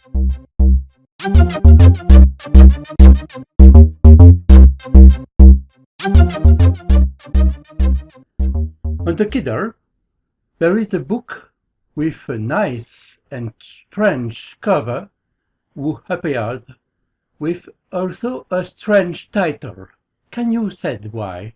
On the Kindle, there is a book with a nice and strange cover who appeared with also a strange title. Can you say why?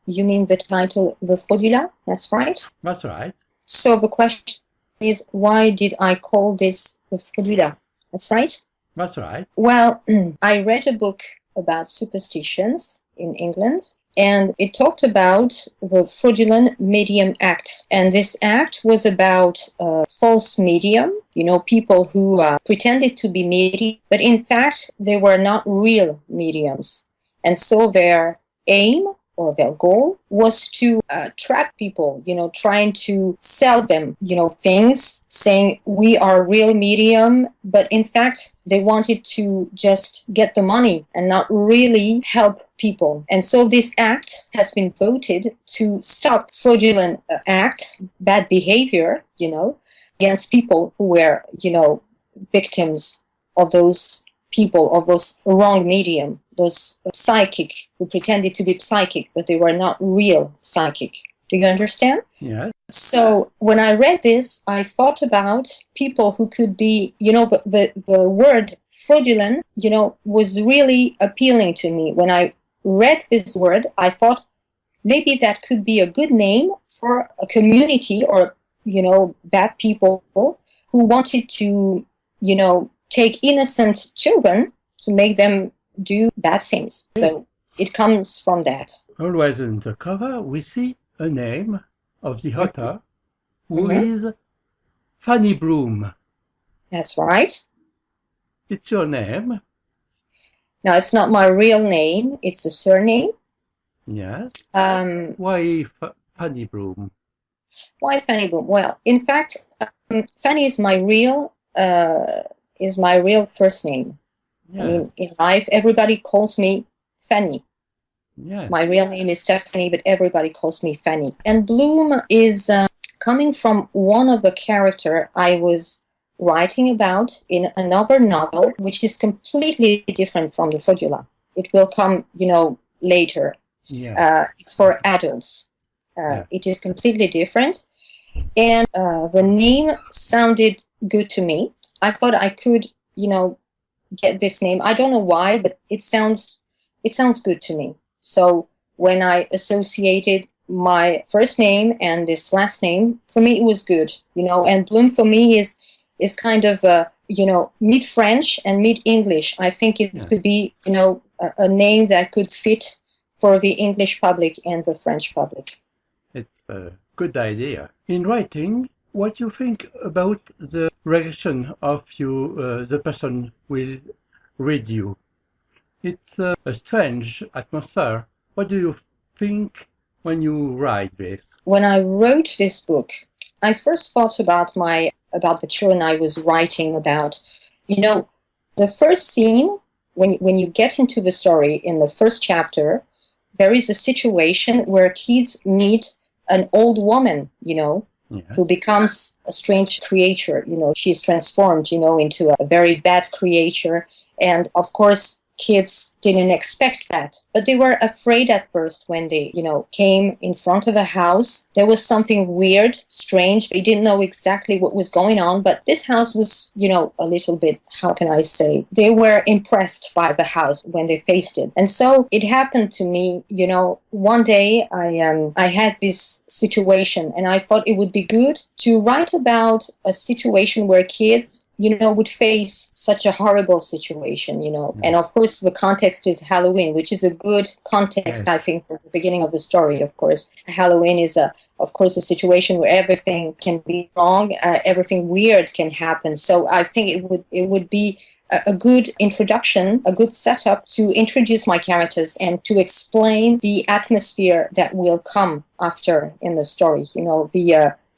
You mean the title, The Fraudula? That's right? That's right. So the question is, why did I call this The Fraudula? That's right? That's right. Well, I read a book about superstitions in England, and it talked about the Fraudulent Medium Act. And this act was about false medium, people who pretended to be medium, but in fact, they were not real mediums. And so their aim or their goal was to trap people, trying to sell them, things, saying we are real medium, but in fact, they wanted to just get the money and not really help people. And so this act has been voted to stop fraudulent act, bad behavior, against people who were, victims of those people, of those wrong medium, those psychic who pretended to be psychic, but they were not real psychic. Do you understand? Yes. So when I read this, I thought about people who could be, the word fraudulent, was really appealing to me. When I read this word, I thought maybe that could be a good name for a community or, bad people who wanted to, take innocent children to make them do bad things. So it comes from that. Always on the cover, we see a name of the author who is Fanny BLUM. That's right. It's your name? No, it's not my real name. It's a surname. Yes. Why Fanny BLUM? Why Fanny BLUM? Well, in fact, Fanny is my real first name. Yes. I mean, in life, everybody calls me Fanny. Yes. My real name is Stephanie, but everybody calls me Fanny. And Bloom is coming from one of the character I was writing about in another novel, which is completely different from the Fraudula. It will come, later. Yeah. It's for adults. It is completely different. And the name sounded good to me. I thought I could, get this name. I don't know why, but it sounds good to me. So when I associated my first name and this last name, for me it was good, and Bloom for me is kind of mid-French and mid-English. I think it could be, a name that could fit for the English public and the French public. It's a good idea. In writing, what do you think about the reaction of the person will read you? It's a strange atmosphere. What do you think when you write this? When I wrote this book, I first thought about the children I was writing about. The first scene, when you get into the story in the first chapter, there is a situation where kids meet an old woman, who becomes a strange creature. She's transformed, into a very bad creature. And of course, kids didn't expect that. But they were afraid at first when they, came in front of a house. There was something weird, strange. They didn't know exactly what was going on. But this house was, a little bit, how can I say? They were impressed by the house when they faced it. And so it happened to me, one day I had this situation and I thought it would be good to write about a situation where kids, would face such a horrible situation, And of course, the context is Halloween, which is a good context, I think, for the beginning of the story, of course. Halloween is, of course, a situation where everything can be wrong, everything weird can happen. So I think it would be a good introduction, a good setup to introduce my characters and to explain the atmosphere that will come after in the story,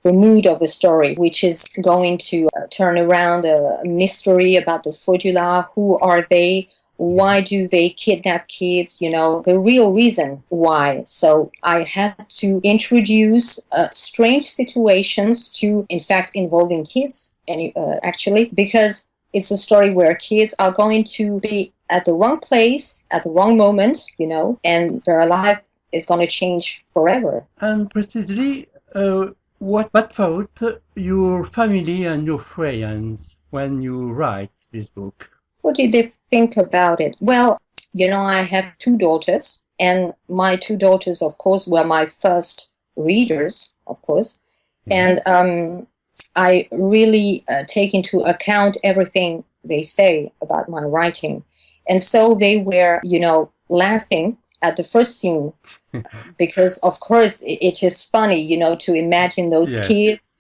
the mood of the story, which is going to turn around a mystery about the Fraudula. Who are they? Why do they kidnap kids? The real reason why. So I had to introduce strange situations in fact, involving kids, actually, because It's a story where kids are going to be at the wrong place, at the wrong moment, and their life is going to change forever. And precisely, what thought your family and your friends when you write this book? What did they think about it? Well, I have 2 daughters, and my 2 daughters, of course, were my first readers, of course. And I really take into account everything they say about my writing. And so they were, laughing at the first scene because, of course, it is funny, to imagine those kids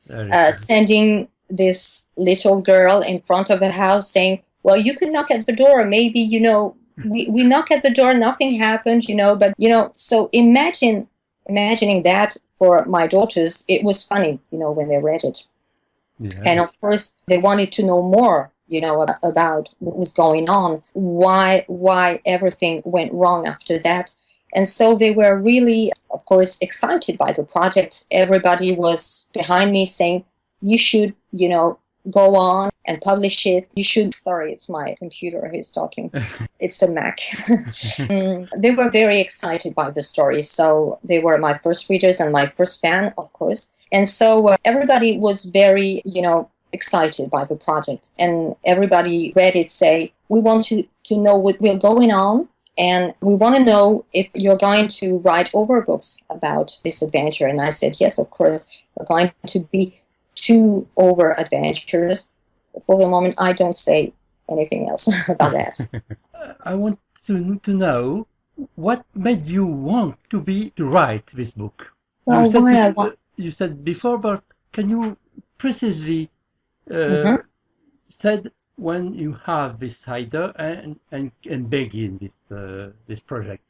sending this little girl in front of a house saying, well, you can knock at the door. Maybe, we knock at the door, nothing happens, but, so imagining that for my daughters, it was funny, when they read it. Yeah. And of course, they wanted to know more, about what was going on, why everything went wrong after that. And so they were really, of course, excited by the project. Everybody was behind me saying, you should, go on and publish it. You should, sorry, it's my computer who's talking. It's a Mac. They were very excited by the story. So they were my first readers and my first fan, of course. And so everybody was very, excited by the project. And everybody read it, say, we want to know what will going on. And we want to know if you're going to write over books about this adventure. And I said, yes, of course, we're going to be 2 over adventures. For the moment, I don't say anything else about that. I want to know what made you want to write this book. Well, you said before, but can you precisely said when you have this idea and begin this project?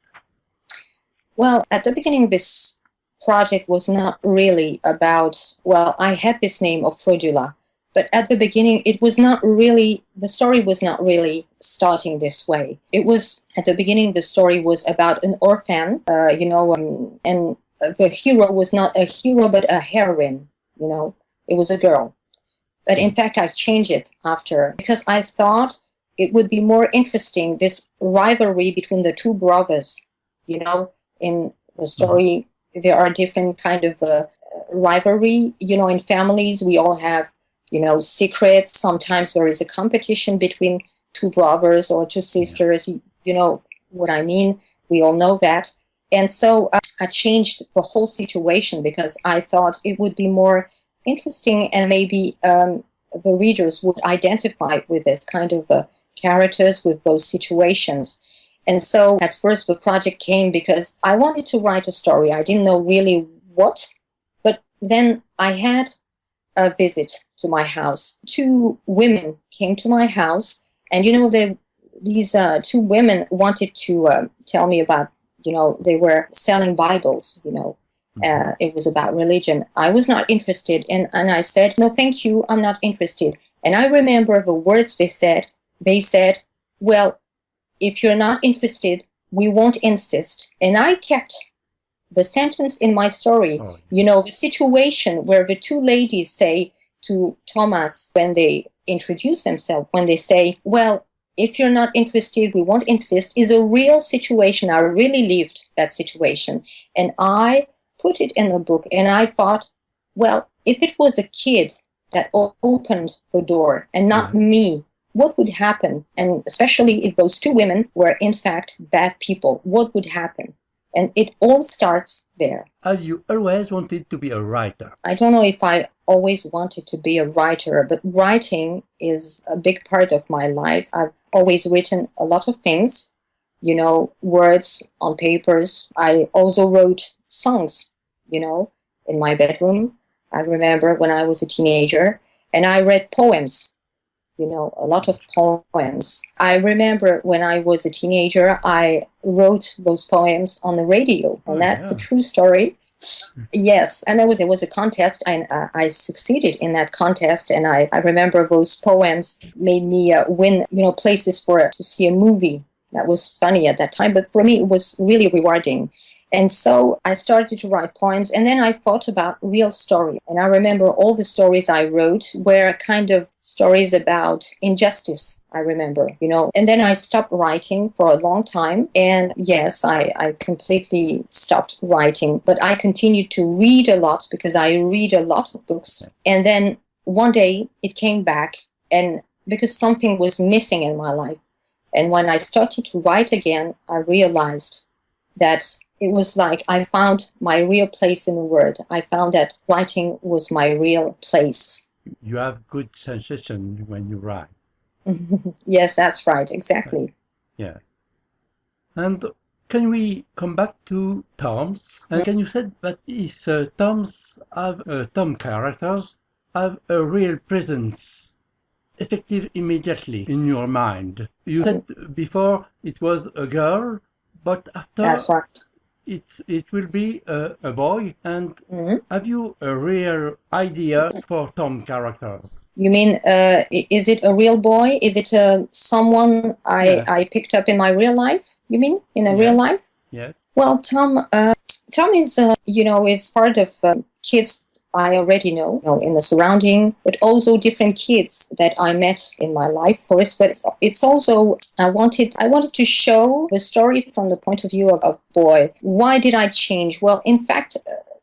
Well, at the beginning, this project was not really about, well, I had this name of Fraudula, but at the beginning, it was not really, the story was not really starting this way. It was, at the beginning, the story was about an orphan, and the hero was not a hero, but a heroine, it was a girl. But in fact, I changed it after because I thought it would be more interesting, this rivalry between the 2 brothers. In the story, there are different kind of rivalry. In families, we all have, secrets. Sometimes there is a competition between 2 brothers or 2 sisters. You know what I mean? We all know that. And so I changed the whole situation because I thought it would be more interesting and maybe the readers would identify with this kind of characters, with those situations. And so at first the project came because I wanted to write a story. I didn't know really what, but then I had a visit to my house. 2 women came to my house, and these 2 women wanted to tell me about, they were selling Bibles, it was about religion. I was not interested, and I said, no, thank you, I'm not interested. And I remember the words they said. They said, well, if you're not interested, we won't insist. And I kept the sentence in my story, the situation where the 2 ladies say to Thomas when they introduce themselves, when they say, well, if you're not interested, we won't insist, is a real situation. I really lived that situation. And I put it in a book, and I thought, well, if it was a kid that opened the door and not me, what would happen? And especially if those 2 women were in fact bad people, what would happen? And it all starts there. Have you always wanted to be a writer? I don't know if I always wanted to be a writer, but writing is a big part of my life. I've always written a lot of things, words on papers. I also wrote songs, in my bedroom. I remember when I was a teenager, and I read poems, a lot of poems. I remember when I was a teenager, I wrote those poems on the radio, and that's a true story. Yes, and there was a contest, and I succeeded in that contest, and I remember those poems made me win, places to see a movie. That was funny at that time, but for me it was really rewarding. And so I started to write poems, and then I thought about real story. And I remember all the stories I wrote were kind of stories about injustice, I remember, And then I stopped writing for a long time. And yes, I completely stopped writing, but I continued to read a lot because I read a lot of books. And then one day it came back, and because something was missing in my life. And when I started to write again, I realized that it was like I found my real place in the world. I found that writing was my real place. You have good sensation when you write. Yes, that's right, exactly. Yes. And can we come back to Toms? And can you say that these Toms have Tom characters have a real presence, effective immediately in your mind? You said before it was a girl, but after that's right. It will be a boy. And have you a real idea for Tom characters? You mean, is it a real boy? Is it someone I picked up in my real life? You mean in a real life? Yes. Well, Tom is is part of kids I already know, in the surrounding, but also different kids that I met in my life, of course. But it's also I wanted to show the story from the point of view of boy. Why did I change? Well, in fact,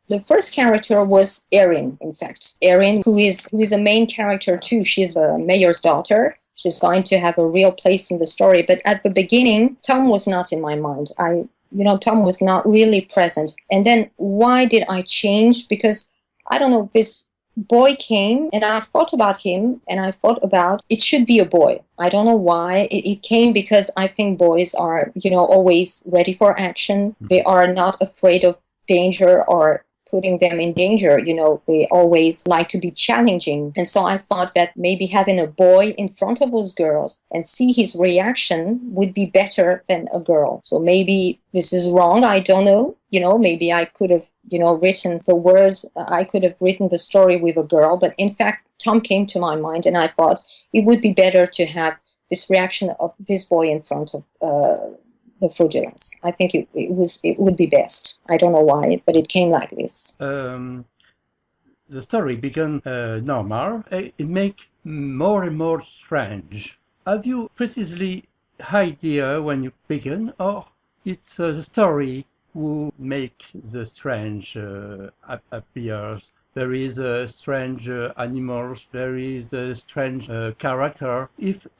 the first character was Erin. In fact, Erin, who is a main character too. She's the mayor's daughter. She's going to have a real place in the story. But at the beginning, Tom was not in my mind. Tom was not really present. And then why did I change? Because I don't know, this boy came and I thought about him and I thought about it should be a boy. I don't know why. It came because I think boys are, always ready for action. They are not afraid of danger or putting them in danger. They always like to be challenging. And so I thought that maybe having a boy in front of those girls and see his reaction would be better than a girl. So maybe this is wrong. I don't know. Maybe I could have, written the words. I could have written the story with a girl. But in fact, Tom came to my mind and I thought it would be better to have this reaction of this boy in front of the Fraudulas. I think it would be best. I don't know why, but it came like this. The story began normal. It make more and more strange. Have you precisely idea when you begin, or it's the story who make the strange appears? There is strange animals, there is a strange character.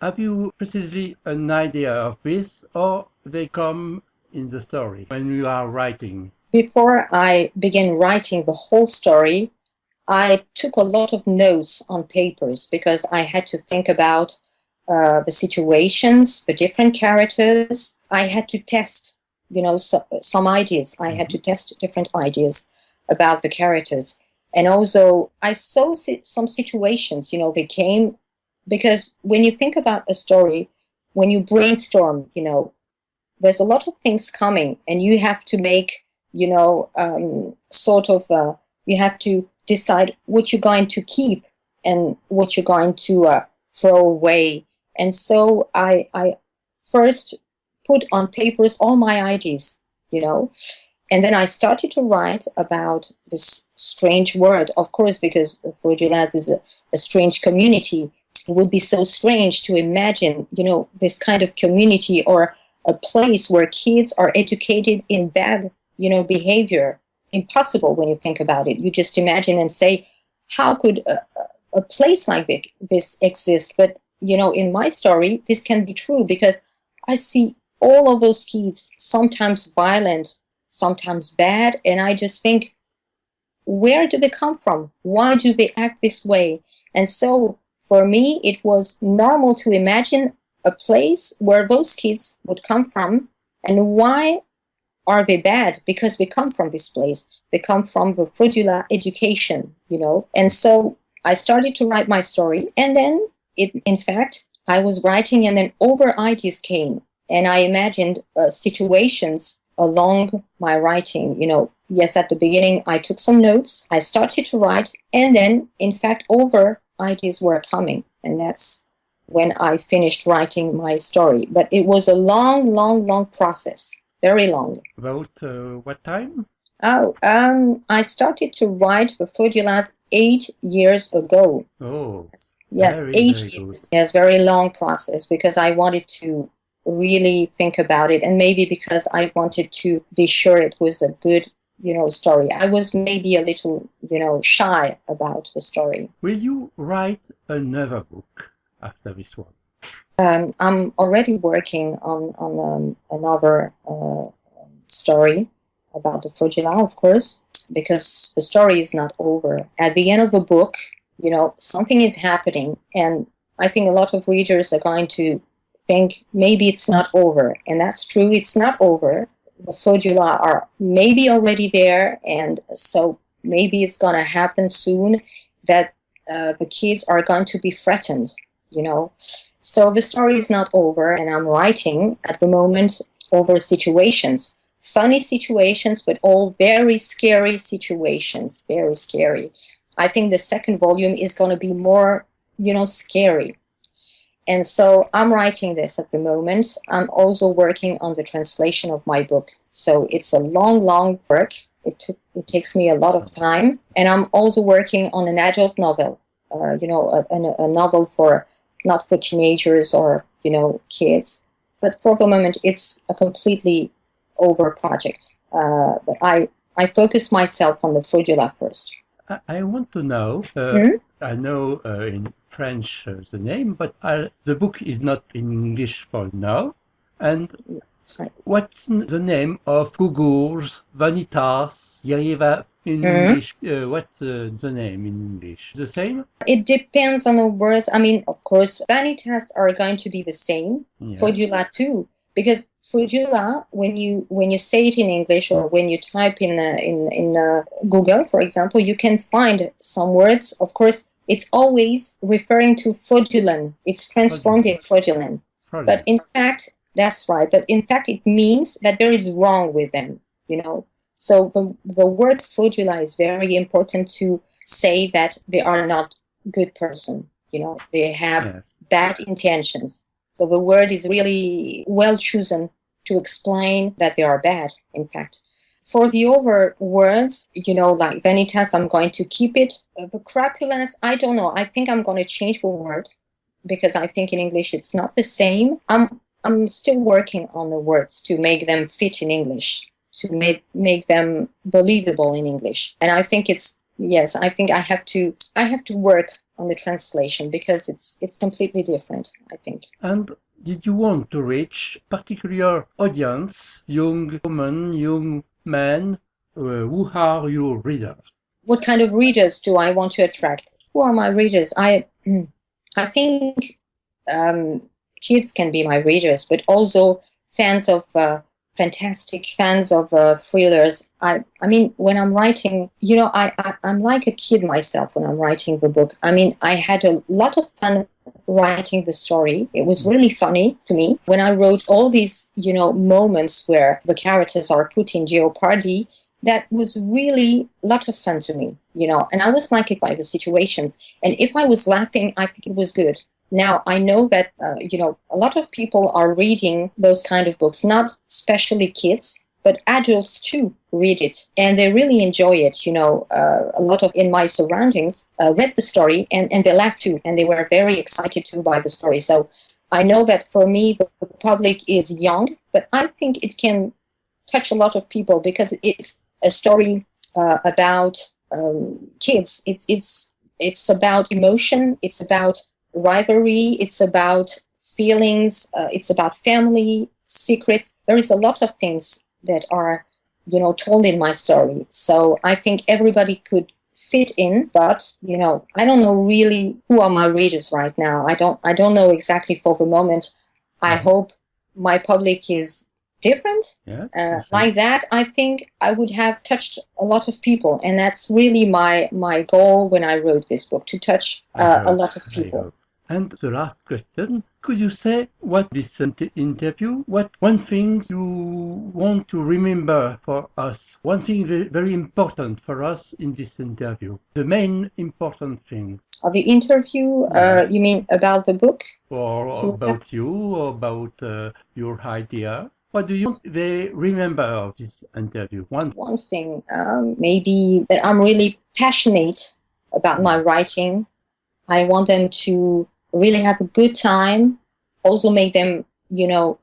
Have you precisely an idea of this, or they come in the story when you are writing? Before I began writing the whole story, I took a lot of notes on papers because I had to think about the situations, the different characters. I had to test, some ideas. I had to test different ideas about the characters. And also, I saw some situations, they came, because when you think about a story, when you brainstorm, there's a lot of things coming, and you have to make, you have to decide what you're going to keep and what you're going to throw away. And so I first put on papers all my ideas, and then I started to write about this strange world, of course, because Fraudulas is a strange community. It would be so strange to imagine, this kind of community or a place where kids are educated in bad, behavior. Impossible when you think about it. You just imagine and say, how could a place like this exist? But, in my story, this can be true because I see all of those kids, sometimes violent, sometimes bad, and I just think, where do they come from? Why do they act this way? And so for me, it was normal to imagine a place where those kids would come from. And why are they bad? Because they come from this place. They come from the Fraudula education, And so I started to write my story. And then, in fact, I was writing and then other ideas came. And I imagined situations along my writing. Yes, at the beginning, I took some notes. I started to write. And then, in fact, other ideas were coming. And that's when I finished writing my story. But it was a long, long, long process. very long. About what time? Oh, I started to write the Fraudulas 8 years ago. Oh, yes, very, 8 very years. Yes, very long process because I wanted to really think about it, and maybe because I wanted to be sure it was a good, story. I was maybe a little, shy about the story. Will you write another book after this one? I'm already working on another story about the Fraudulas, of course, because the story is not over. At the end of the book, something is happening, and I think a lot of readers are going to think maybe it's not over, and that's true, it's not over. The Fraudulas are maybe already there, and so maybe it's going to happen soon that the kids are going to be threatened, So the story is not over, and I'm writing at the moment over situations. Funny situations, but all very scary situations, very scary. I think the second volume is going to be more, scary. And so I'm writing this at the moment. I'm also working on the translation of my book. So it's a long, long work. It takes me a lot of time. And I'm also working on an adult novel, a novel not for teenagers or, kids. But for the moment, it's a completely over project. But I focus myself on the Fraudulas first. I want to know, I know in French the name, but the book is not in English for now. And That's right. What's the name of Gugur's, Vanitas, Yeriva in English? What's the name in English? The same? It depends on the words. I mean, of course, Vanitas are going to be the same. Yeah. Fraudula too. Because Fraudula, when you say it in English or when you type in Google, for example, you can find some words. Of course, it's always referring to fraudulent. It's transformed in fraudulent. But in fact, that's right. But in fact, it means that there is wrong with them, So the word fraudula is very important to say that they are not good person, They have bad intentions. So the word is really well chosen to explain that they are bad, in fact. For the other words, like Vanitas, I'm going to keep it. The crapulas, I don't know. I think I'm going to change the word because I think in English it's not the same. I'm still working on the words to make them fit in English, to make them believable in English. And I think I have to work on the translation because it's completely different, I think. And did you want to reach particular audience, young women, young men? Who are your readers? What kind of readers do I want to attract? Who are my readers? I think kids can be my readers, but also fans of fantastic, fans of thrillers. I mean, when I'm writing, I'm like a kid myself when I'm writing the book. I mean, I had a lot of fun writing the story. It was really funny to me. When I wrote all these, moments where the characters are put in jeopardy, that was really a lot of fun to me, and I was like by the situations. And if I was laughing, I think it was good. Now, I know that, a lot of people are reading those kind of books, not especially kids, but adults too read it. And they really enjoy it. A lot of in my surroundings read the story and they laughed too. And they were very excited too by the story. So I know that for me, the public is young, but I think it can touch a lot of people because it's a story about kids. It's about emotion. It's about rivalry, it's about feelings, it's about family, secrets. There is a lot of things that are, told in my story. So I think everybody could fit in, but, I don't know really who are my readers right now. I don't know exactly for the moment. I hope my public is different. Yes, like that, I think I would have touched a lot of people. And that's really my goal when I wrote this book, to touch a lot of people. And the last question, could you say what this interview, what one thing you want to remember for us, one thing very important for us in this interview, the main important thing? Of the interview, you mean about the book? Or about you, or about your idea? What do you want they remember of this interview? One thing, maybe that I'm really passionate about my writing. I want them to really have a good time, also make them,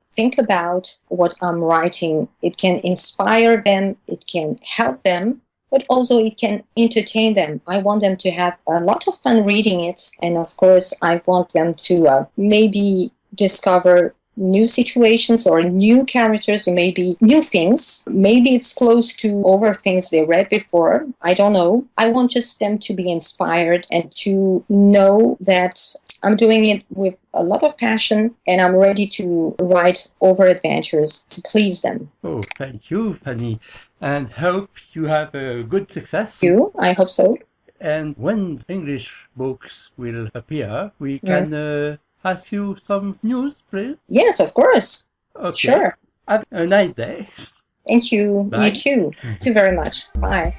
think about what I'm writing. It can inspire them, it can help them, but also it can entertain them. I want them to have a lot of fun reading it. And of course, I want them to maybe discover new situations or new characters or maybe new things. Maybe it's close to over things they read before. I don't know. I want just them to be inspired and to know that I'm doing it with a lot of passion and I'm ready to write over adventures to please them. Oh, thank you, Fanny. And hope you have a good success. I hope so. And when English books will appear, we can ask you some news, please? Yes, of course. Okay. Sure. Have a nice day. Thank you. Bye. You too. Thank you very much. Bye.